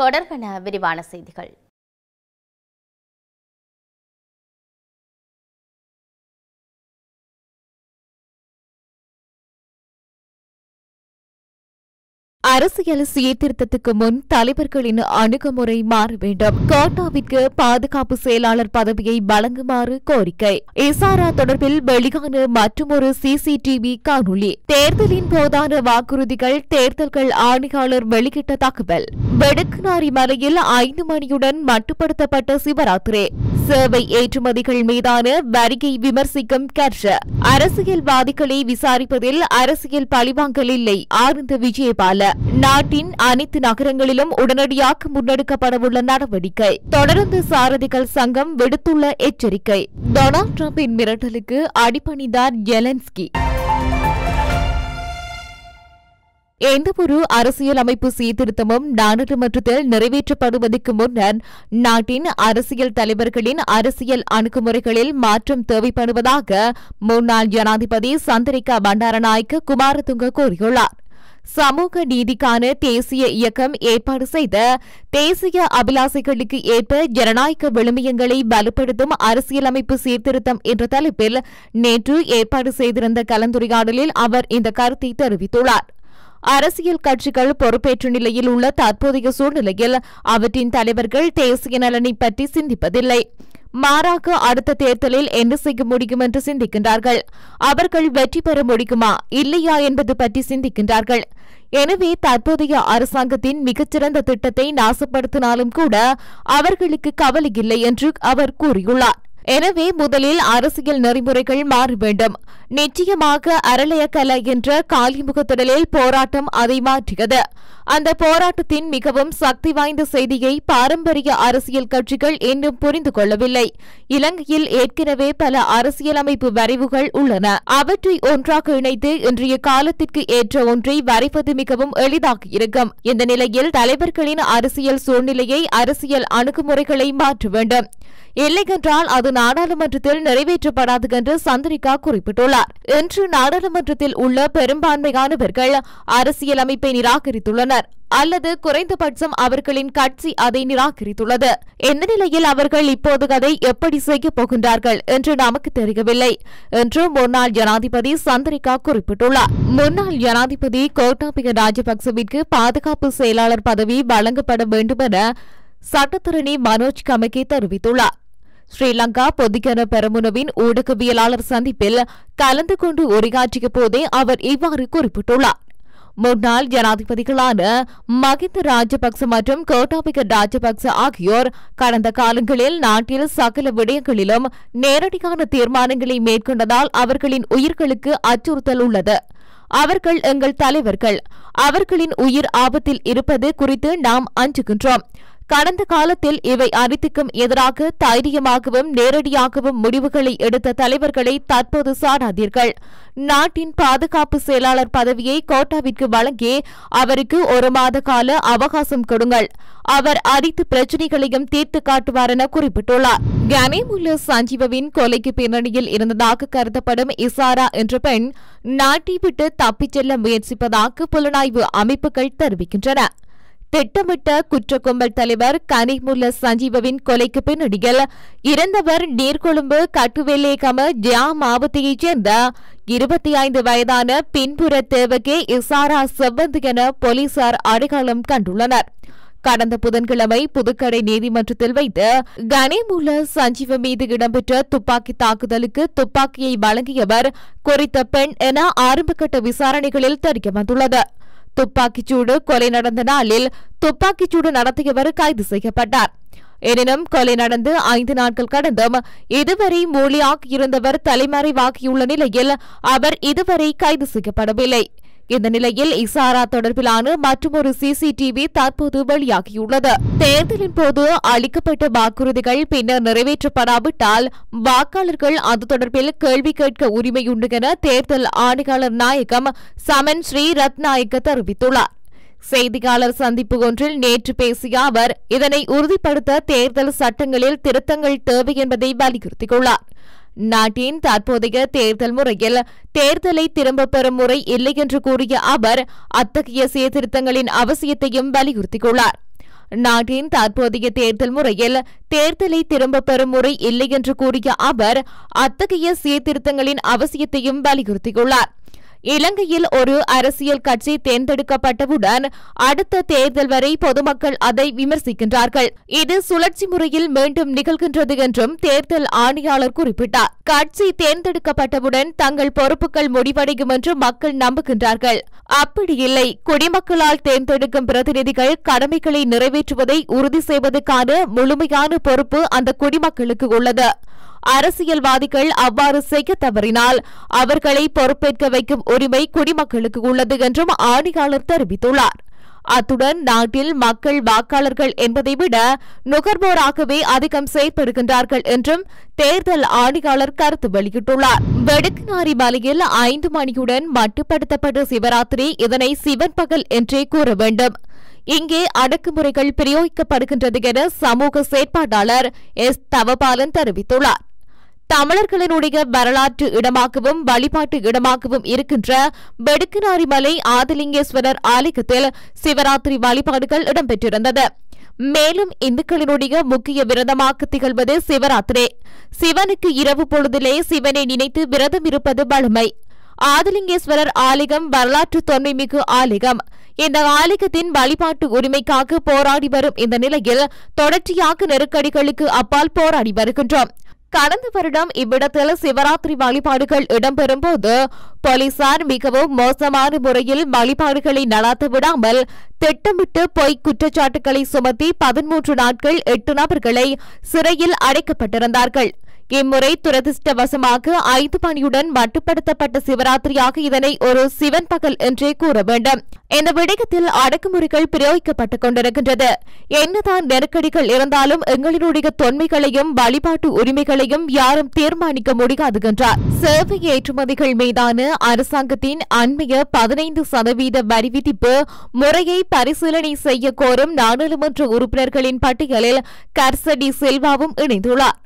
தொடர்பான விரிவான செய்திகள். அரசியல் சீர்திருத்தத்துக்கு முன் தலைவர்களின் அணுகுமுறை மாற வேண்டும். கோட்டாவிற்கு பாதுகாப்பு செயலாளர் பதவியை வழங்குமாறு கோரிக்கை. இசாரா தொடர்பில் வெளியான மற்றொரு சிசிடிவி காணொலி. தேர்தலின் போதான வாக்குறுதிகள். தேர்தல்கள் ஆணையாளர் வெளியிட்ட தகவல். வெடுக்குநாரி மலையில் 5 மணியுடன் மட்டுப்படுத்தப்பட்ட சிவராத்திரி. சேவை ஏற்றுமதிகள் மீதான வரியை விமர்சிக்கும் கர்ஷ. அரசியல்வாதிகளை விசாரிப்பதில் அரசியல் பழிவாங்கல் இல்லை. ஆனந்த விஜயபால. நாட்டின் அனைத்து நகரங்களிலும் உடனடியாக முன்னெடுக்கப்படவுள்ள நடவடிக்கை. தொடர்ந்து சாரதிகள் சங்கம் விடுத்துள்ள எச்சரிக்கை. டொனால்ட் டிரம்பின் மிரட்டலுக்கு அடிபணிந்தார் ஜெலன்ஸ்கி. எந்தவொரு அரசியல் அமைப்பு சீர்திருத்தமும் நாடாளுமன்றத்தில் நிறைவேற்றப்படுவதற்கு முன்னர் நாட்டின் அரசியல் தலைவர்களின் அரசியல் அணுகுமுறைகளில் மாற்றம் தேவைப்படுவதாக முன்னாள் ஜனாதிபதி சந்திரிகா பண்டாரநாயக்க குமாரதுங்க கூறியுள்ளார். சமூக நீதிக்கான தேசிய இயக்கம் ஏற்பாடு செய்த தேசிய அபிலாசைகளுக்கு ஏற்ப ஜனநாயக விழுமியங்களை வலுப்படுத்தும் அரசியலமைப்பு சீர்திருத்தம் என்ற தலைப்பில் நேற்று ஏற்பாடு செய்திருந்த கலந்துரையாடலில் அவர் இந்த கருத்தை தெரிவித்துள்ளார். அரசியல் கட்சிகள் பொறுப்பேற்ற நிலையில் உள்ள தற்போதைய சூழ்நிலையில் அவற்றின் தலைவர்கள் தேசிய நலனை பற்றி சிந்திப்பதில்லை. மாறாக அடுத்த தேர்தலில் என்ன செய்ய முடியும் என்று சிந்திக்கின்றார்கள். அவர்கள் வெற்றி பெற முடியுமா இல்லையா என்பது பற்றி சிந்திக்கின்றார்கள். எனவே தற்போதைய அரசாங்கத்தின் மிகச்சிறந்த திட்டத்தை நாசப்படுத்தினாலும் கூட அவர்களுக்கு கவலை இல்லை என்று அவர் கூறியுள்ளார். எனவே முதலில் அரசியல் நெறிமுறைகள் மாற வேண்டும். நிச்சயமாக அரளையக்கல என்ற காலிமுகத்திடலில் போராட்டம் அதை மாற்றியது. அந்த போராட்டத்தின் மிகவும் சக்தி வாய்ந்த செய்தியை பாரம்பரிய அரசியல் கட்சிகள் இன்னும் புரிந்து கொள்ளவில்லை. இலங்கையில் ஏற்கனவே பல அரசியலமைப்பு வரைவுகள் உள்ளன. அவற்றை ஒன்றாக இணைத்து இன்றைய காலத்திற்கு ஏற்ற ஒன்றை வரைவது மிகவும் எளிதாக இருக்கும். இந்த நிலையில் தலைவர்களின் அரசியல் சூழ்நிலையை அரசியல் அணுகுமுறைகளை மாற்ற வேண்டும். இல்லையென்றால் அது நாடாளுமன்றத்தில் நிறைவேற்றப்படாது என்று சந்திரிகா குறிப்பிட்டுள்ளார். இன்று நாடாளுமன்றத்தில் உள்ள பெரும்பான்மையானவர்கள் அரசியலமைப்பை நிராகரித்துள்ளனர் அல்லது குறைந்தபட்சம் அவர்களின் கட்சி அதை நிராகரித்துள்ளது. இந்த நிலையில் அவர்கள் இப்போது அதை எப்படி செய்யப் போகின்றார்கள் என்று நமக்கு தெரியவில்லை என்று முன்னாள் ஜனாதிபதி சந்திரிகா குறிப்பிட்டுள்ளார். முன்னாள் ஜனாதிபதி கோட்டாபய ராஜபக்சவிற்கு பாதுகாப்பு செயலாளர் பதவி வழங்கப்பட வேண்டும் என சட்டத்தரணி மனோஜ் கமகே தெரிவித்துள்ளார். ஸ்ரீலங்கா பொதுஜன பெரமுனவின் ஊடகவியலாளர் சந்திப்பில் கலந்து கொண்டு உரையாற்றிய போதே அவர் இவ்வாறு குறிப்பிட்டுள்ளார். முன்னாள் ஜனாதிபதிகளான மகிந்த ராஜபக்ச மற்றும் கோட்டாபய ராஜபக்ச ஆகியோர் கடந்த காலங்களில் நாட்டில் சகல விடயங்களிலும் நேரடியான தீர்மானங்களை மேற்கொண்டதால் அவர்களின் உயிர்களுக்கு அச்சுறுத்தல் உள்ளது. அவர்கள் எங்கள் தலைவர்கள். அவர்களின் உயிர் ஆபத்தில் இருப்பது குறித்து நாம் அஞ்சுகின்றோம். கடந்த காலத்தில் இவை அனைத்துக்கும் எதிராக தைரியமாகவும் நேரடியாகவும் முடிவுகளை எடுத்த தலைவர்களை தற்போது சாடாதீர்கள். நாட்டின் பாதுகாப்பு செயலாளர் பதவியை கோட்டாவிற்கு வழங்கி அவருக்கு 1 மாத கால அவகாசம் கொடுங்கள். அவர் அனைத்து பிரச்சினைகளையும் தீர்த்து காட்டுவார் என குறிப்பிட்டுள்ளார். கனிமுல்ல சஞ்சீவவின் கொலைக்கு பின்னணியில் இருந்ததாக கருதப்படும் இசாரா என்ற பெண் நாட்டை விட்டு தப்பிச் செல்ல முயற்சிப்பதாக புலனாய்வு அமைப்புகள் தெரிவிக்கின்றன. திட்டமிட்ட குற்ற கும்பல் தலைவர் கனிமுல்ல சஞ்சீவவின் கொலைக்கு பின்னணியில் இறந்தவர் நீர்கொழும்பு கட்டுவெல்லேகம ஜா மாவட்டத்தைச் சேர்ந்த 25 வயதான பின்புற தேவகே இசாரா செவ்வந்தி என போலீசார் அடையாளம் கண்டுள்ளனர். கடந்த புதன்கிழமை புதுக்கடை நீதிமன்றத்தில் வைத்து கனிமுல்ல சஞ்சீவ மீது இடம்பெற்ற துப்பாக்கி தாக்குதலுக்கு துப்பாக்கியை வழங்கியவர் குறித்த பெண் என ஆரம்பகட்ட விசாரணைகளில் தெரியவந்துள்ளது. துப்பாக்கிச்சூடு கொலை நடந்த நாளில் துப்பாக்கிச்சூடு நடத்தியவர் கைது செய்யப்பட்டார். எனினும் கொலை நடந்து 5 நாட்கள் கடந்தும் இதுவரை மூலியாகியிருந்தவர் தலைமறைவாகியுள்ள நிலையில் அவர் இதுவரை கைது செய்யப்படவில்லை. இந்த நிலையில் இசாரா தொடர்பிலான மற்றொரு சிசிடிவி தற்போது வெளியாகியுள்ளது. தேர்தலின் போது அளிக்கப்பட்ட வாக்குறுதிகள் பின்னர் நிறைவேற்றப்படாவிட்டால் வாக்காளர்கள் அது தொடர்பில் கேள்வி கேட்க உரிமையுண்டு என தேர்தல் ஆணையாளர் நாயகம் சமன் ஸ்ரீ ரத்நாயக்க தெரிவித்துள்ளார். செய்தியாளர் சந்திப்பு ஒன்றில் நேற்று பேசிய அவர் இதனை உறுதிப்படுத்த தேர்தல் சட்டங்களில் திருத்தங்கள் தேவை என்பதை வலியுறுத்தியுள்ளார். நாட்டின் தற்போதைய தேர்தல் முறையில் தேர்தலை திரும்பப் பெறும் முறை இல்லை என்று கூறிய அவர் அத்தகைய சீர்திருத்தங்களின் அவசியத்தையும் வலியுறுத்தியுள்ளார். நாட்டின் தற்போதைய தேர்தல் முறையில் தேர்தலை திரும்பப் பெறும் முறை இல்லை என்று கூறிய அவர் அத்தகைய சீர்திருத்தங்களின் அவசியத்தையும் வலியுறுத்தியுள்ளார். இலங்கையில் ஒரு அரசியல் கட்சி தேர்ந்தெடுக்கப்பட்டவுடன் அடுத்த தேர்தல் வரை பொதுமக்கள் அதை விமர்சிக்கின்றார்கள். இது சுழற்சி முறையில் மீண்டும் நிகழ்கின்றது என்றும் தேர்தல் ஆணையாளர் குறிப்பிட்டார். கட்சி தேர்ந்தெடுக்கப்பட்டவுடன் தங்கள் பொறுப்புகள் முடிவடையும் என்று மக்கள் நம்புகின்றார்கள். அப்படி இல்லை. குடிமக்களால் தேர்ந்தெடுக்கும் பிரதிநிதிகள் கடமைகளை நிறைவேற்றுவதை உறுதி செய்வதற்கான முழுமையான பொறுப்பு அந்த குடிமக்களுக்கு உள்ளது. அரசியல்வாதிகள் அவ்வாறு செய்ய தவறினால் அவர்களை பொறுப்பேற்க வைக்கும் உரிமை குடிமக்களுக்கு உள்ளது என்றும் ஆணையாளர் தெரிவித்துள்ளார். அத்துடன் நாட்டில் மக்கள் வாக்காளர்கள் என்பதை விட நுகர்வோராகவே அதிகம் செயற்படுகின்றார்கள் என்றும் தேர்தல் ஆணையாளர் கருத்து வெளியிட்டுள்ளார். வெடுக்குநாரி மலையில் 5 மணியுடன் மட்டுப்படுத்தப்பட்ட சிவராத்திரி, இதனை சிவன் பகல் என்றே கூற வேண்டும். இங்கே அடக்குமுறைகள் பிரயோகிக்கப்படுகின்றது என சமூக செயற்பாட்டாளர் எஸ். தவபாலன் தெரிவித்துள்ளார். தமிழர்களினுடைய வரலாற்று இடமாகவும் வழிபாட்டு இடமாகவும் இருக்கின்ற வெடுக்குநாரி மலை ஆதிலிங்கேஸ்வரர் ஆலயத்தில் சிவராத்திரி வழிபாடுகள் இடம்பெற்றிருந்தது. மேலும் இந்துக்களினுடைய முக்கிய விரதமாக திகழ்வது சிவராத்திரி. சிவனுக்கு இரவு பொழுதிலே சிவனை நினைத்து விரதம் இருப்பது வழமை. ஆதிலிங்கேஸ்வரர் ஆலயம் வரலாற்று தொன்மைமிகு ஆலயம். இந்த ஆலயத்தின் வழிபாட்டு உரிமைக்காக போராடி வரும் இந்த நிலையில் தொடர்ச்சியாக நெருக்கடிகளுக்கு அப்பால் போராடி வருகின்றோம். கடந்த வருடம் இவ்விடத்தில் சிவராத்திரி வழிபாடுகள் இடம்பெறும் போது போலீசார் மிகவும் மோசமான முறையில் வழிபாடுகளை நடாத்த விடாமல் திட்டமிட்டு பொய் குற்றச்சாட்டுகளை சுமத்தி 13 நாட்கள் 8 நபர்களை சிறையில் அடைக்கப்பட்டிருந்தார்கள். இம்முறை துரதிருஷ்டவசமாக 5 மணியுடன் மட்டுப்படுத்தப்பட்ட சிவராத்திரியாக இதனை ஒரு சிவன் பகல் என்றே கூற வேண்டும். இந்த விடயத்தில் அடக்குமுறைகள் பிரயோகிக்கப்பட்டுக் கொண்டிருக்கின்றது. என்னதான் நெருக்கடிகள் இருந்தாலும் எங்களினுடைய தொன்மைகளையும் வழிபாட்டு உரிமைகளையும் யாரும் தீர்மானிக்க முடியாது என்றார். சேவை ஏற்றுமதிகள் மீதான அரசாங்கத்தின் அண்மைய 15% வரி விதிப்பு முறையை பரிசீலனை செய்ய கோரும் நாடாளுமன்ற உறுப்பினர்களின் பட்டியலில் கர்சடி சில்வாவும் இணைந்துள்ளார்.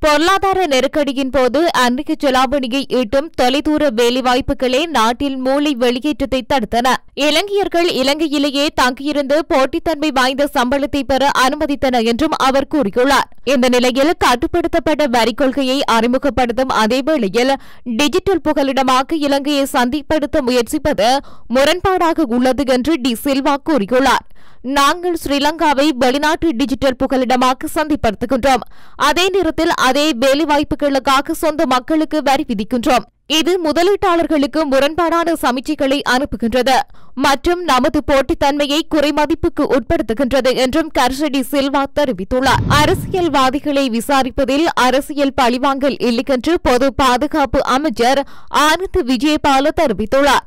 பொருளாதார நெருக்கடியின் போது அன்றைய செலாவணியை ஈட்டும் தொலைதூர வேலைவாய்ப்புகளே நாட்டில் மூளை வெளியேற்றத்தை தடுத்தன. இலங்கையர்கள் இலங்கையிலேயே தங்கியிருந்து போட்டித்தன்மை வாய்ந்த சம்பளத்தை பெற அனுமதித்தன என்றும் அவர் கூறியுள்ளார். இந்த நிலையில் கட்டுப்படுத்தப்பட்ட வரிக் கொள்கையை அறிமுகப்படுத்தும் அதே வேளையில் டிஜிட்டல் புகலிடமாக இலங்கையை சந்தைப்படுத்த முயற்சிப்பது முரண்பாடாக உள்ளது என்று டி சில்வா கூறியுள்ளார். நாங்கள் ஸ்ரீலங்காவை வெளிநாட்டு டிஜிட்டல் புகலிடமாக சந்தைப்படுத்துகின்றோம். அதே நேரத்தில் அதே வேலைவாய்ப்புகளுக்காக சொந்த மக்களுக்கு வரி விதிக்கின்றோம். இது முதலீட்டாளர்களுக்கு முரண்பாடான சமிச்சைகளை அனுப்புகின்றது மற்றும் நமது போட்டித்தன்மையை குறைமதிப்புக்கு உட்படுத்துகின்றது என்றும் கர்சடி சில்வா தெரிவித்துள்ளார். அரசியல்வாதிகளை விசாரிப்பதில் அரசியல் பழிவாங்கல் இல்லை என்று பொது பாதுகாப்பு அமைச்சர் ஆனந்த் விஜயபால தெரிவித்துள்ளார்.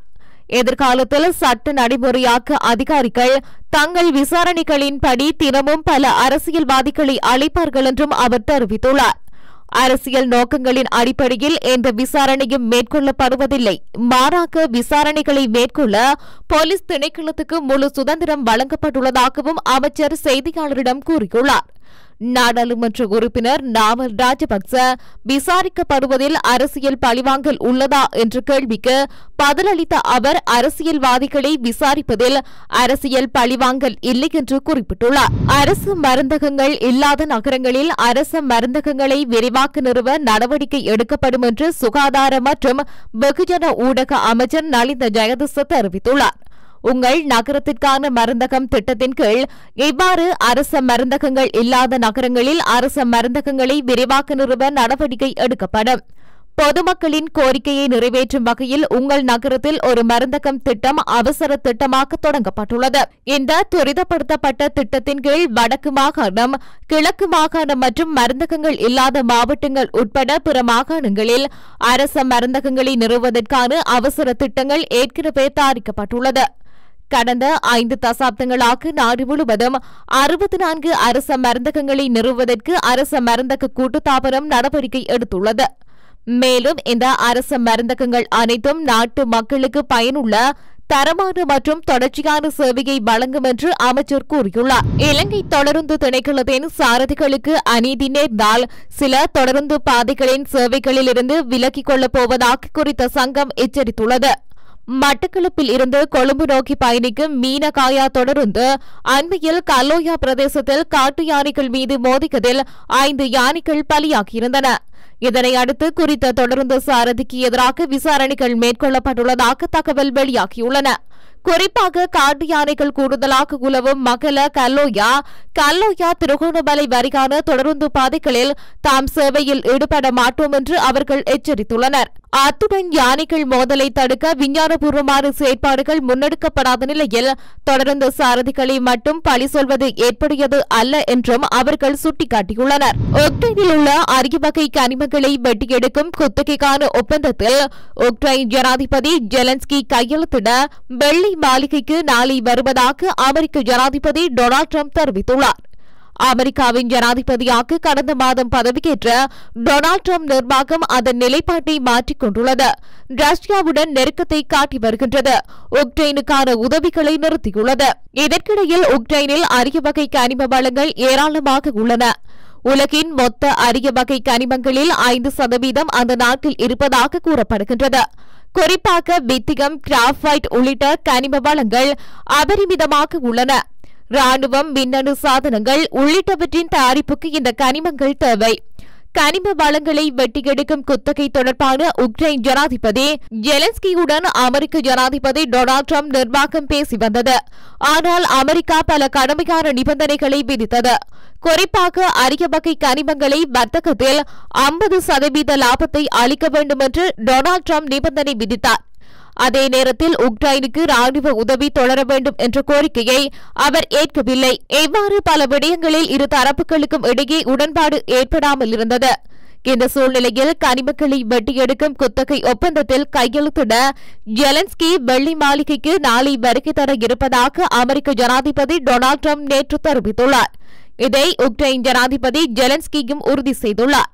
எதிர்காலத்தில் சட்ட நடைமுறையாக்க அதிகாரிகள் தங்கள் விசாரணைகளின்படி தினமும் பல அரசியல்வாதிகளை அழைப்பார்கள் என்றும் அவர் தெரிவித்துள்ளார். அரசியல் நோக்கங்களின் அடிப்படையில் எந்த விசாரணையும் மேற்கொள்ளப்படுவதில்லை. மாறாக விசாரணைகளை மேற்கொள்ள போலீஸ் திணைக்களத்துக்கு முழு சுதந்திரம் வழங்கப்பட்டுள்ளதாகவும் அமைச்சர் செய்தியாளரிடம் கூறியுள்ளார். நாடாளுமன்ற உறுப்பினர் நாமல் ராஜபக்ச விசாரிக்கப்படுவதில் அரசியல் பழிவாங்கல் உள்ளதா என்ற கேள்விக்கு பதிலளித்த அவர் அரசியல்வாதிகளை விசாரிப்பதில் அரசியல் பழிவாங்கல் இல்லை என்று குறிப்பிட்டுள்ளார். அரசு மருந்தகங்கள் இல்லாத நகரங்களில் அரசு மருந்தகங்களை விரிவாக்க நிறுவ நடவடிக்கை எடுக்கப்படும் என்று சுகாதார மற்றும் வெகுஜன ஊடக அமைச்சர் நலிந்த ஜெயதிச தெரிவித்துள்ளார். உங்கள் நகரத்திற்கான மருந்தகம் திட்டத்தின் கீழ் இவ்வாறு அரச மருந்தகங்கள் இல்லாத நகரங்களில் அரச மருந்தகங்களை விரிவாக்க நிறுவ நடவடிக்கை எடுக்கப்படும். பொதுமக்களின் கோரிக்கையை நிறைவேற்றும் வகையில் உங்கள் நகரத்தில் ஒரு மருந்தகம் திட்டம் அவசர திட்டமாக தொடங்கப்பட்டுள்ளது. இந்த துரிதப்படுத்தப்பட்ட திட்டத்தின் கீழ் வடக்கு மாகாணம், கிழக்கு மாகாணம் மற்றும் மருந்தகங்கள் இல்லாத மாவட்டங்கள் உட்பட பிற மாகாணங்களில் அரச மருந்தகங்களை நிறுவுவதற்கான அவசர திட்டங்கள் ஏற்கனவே தயாரிக்கப்பட்டுள்ளது. கடந்த 5 தசாப்தங்களாக நாடு முழுவதும் 64 அரச மருந்தகங்களை நிறுவுவதற்கு அரச மருந்தக கூட்டுத்தாபனம் நடவடிக்கை எடுத்துள்ளது. மேலும் இந்த அரச மருந்தகங்கள் அனைத்தும் நாட்டு மக்களுக்கு பயனுள்ள தரமான மற்றும் தொடர்ச்சியான சேவையை வழங்கும் என்று அமைச்சர் கூறியுள்ளார். இலங்கை தொடருந்து திணைக்களத்தின் சாரதிகளுக்கு அநீதி நேர்ந்தால் சில தொடருந்து பாதைகளின் சேவைகளிலிருந்து விலக்கிக் கொள்ளப் போவதாக குறித்த சங்கம் எச்சரித்துள்ளது. மட்டக்களப்பில் இருந்து கொழும்பு நோக்கி பயணிக்கும் மீனகாயா தொடர்ந்து அண்மையில் கல்லோயா பிரதேசத்தில் காட்டு யானைகள் மீது மோதியதில் 5 யானைகள் பலியாகியிருந்தன. இதனை அடுத்து குறித்த தொடர்ந்து சாரதிக்கு எதிராக விசாரணைகள் மேற்கொள்ளப்பட்டுள்ளதாக தகவல் வெளியாகியுள்ளன. குறிப்பாக காட்டு யானைகள் கூடுதலாக உலவும் மகள கல்லோயா திருகோணமலை வரையான தொடர்ந்து பாதைகளில் தாம் சேவையில் ஈடுபட மாட்டோம் என்று அவர்கள் எச்சரித்துள்ளனர். அத்துடன் யானைகள் மோதலை தடுக்க விஞ்ஞானபூர்வமான செயற்பாடுகள் முன்னெடுக்கப்படாத நிலையில் தொடர்ந்து சாரதிகளை மட்டும் பழி சொல்வது ஏற்புடையது அல்ல என்றும் அவர்கள் சுட்டிக்காட்டியுள்ளனர். உக்ரைனில் உள்ள அரிய வகை கனிமங்களை வெட்டியெடுக்கும் குத்தகைக்கான ஒப்பந்தத்தில் உக்ரைன் ஜனாதிபதி ஜெலன்ஸ்கி கையெழுத்திட வெள்ளை மாளிகைக்கு நாளை வருவதாக அமெரிக்க ஜனாதிபதி டொனால்டு டிரம்ப் தெரிவித்துள்ளார். அமெரிக்காவின் ஜனாதிபதியாக கடந்த மாதம் பதவியேற்ற டொனால்டு டிரம்ப் நிர்வாகம் அதன் நிலைப்பாட்டை மாற்றிக் கொண்டுள்ளது. ரஷ்யாவுடன் நெருக்கத்தை காட்டி வருகின்றது. உக்ரைனுக்கான உதவிகளை நிறுத்தியுள்ளது. இதற்கிடையில் உக்ரைனில் அரிய வகை கனிம வளங்கள் ஏராளமாக உள்ளன. உலகின் மொத்த அரிய வகை கனிமங்களில் 5% அந்த நாட்டில் இருப்பதாக கூறப்படுகின்றது. குறிப்பாக பித்திகம், கிராஃபைட் உள்ளிட்ட கனிம வளங்கள் அபரிமிதமாக உள்ளன. ராணுவம், மின்னணு சாதனங்கள் உள்ளிட்டவற்றின் தயாரிப்புக்கு இந்த கனிமங்கள் தேவை. கனிம வளங்களை வெட்டியெடுக்கும் குத்தகை தொடர்பான உக்ரைன் ஜனாதிபதி ஜெலன்ஸ்கியுடன் அமெரிக்க ஜனாதிபதி டொனால்டு டிரம்ப் நிர்வாகம் பேசி வந்தது. ஆனால் அமெரிக்கா பல கடுமையான நிபந்தனைகளை விதித்தது. குறிப்பாக அரிய வகை கனிமங்களை வர்த்தகத்தில் 50% லாபத்தை அளிக்க வேண்டும் என்று டொனால்டு டிரம்ப் நிபந்தனை விதித்தார். அதே நேரத்தில் உக்ரைனுக்கு ராணுவ உதவி தொடர வேண்டும் என்ற கோரிக்கையை அவர் ஏற்கவில்லை. இவ்வாறு பல விடயங்களில் இரு தரப்புகளுக்கும் இடையே உடன்பாடு ஏற்படாமல் இருந்தது. இந்த சூழ்நிலையில் கனிமங்களை வெட்டியெடுக்கும் குத்தகை ஒப்பந்தத்தில் கையெழுத்திட ஜெலன்ஸ்கி வெள்ளை மாளிகைக்கு நாளை வருகை தர இருப்பதாக அமெரிக்க ஜனாதிபதி டொனால்டு டிரம்ப் நேற்று தெரிவித்துள்ளார். இதை உக்ரைன் ஜனாதிபதி ஜெலன்ஸ்கியும் உறுதி செய்துள்ளார்.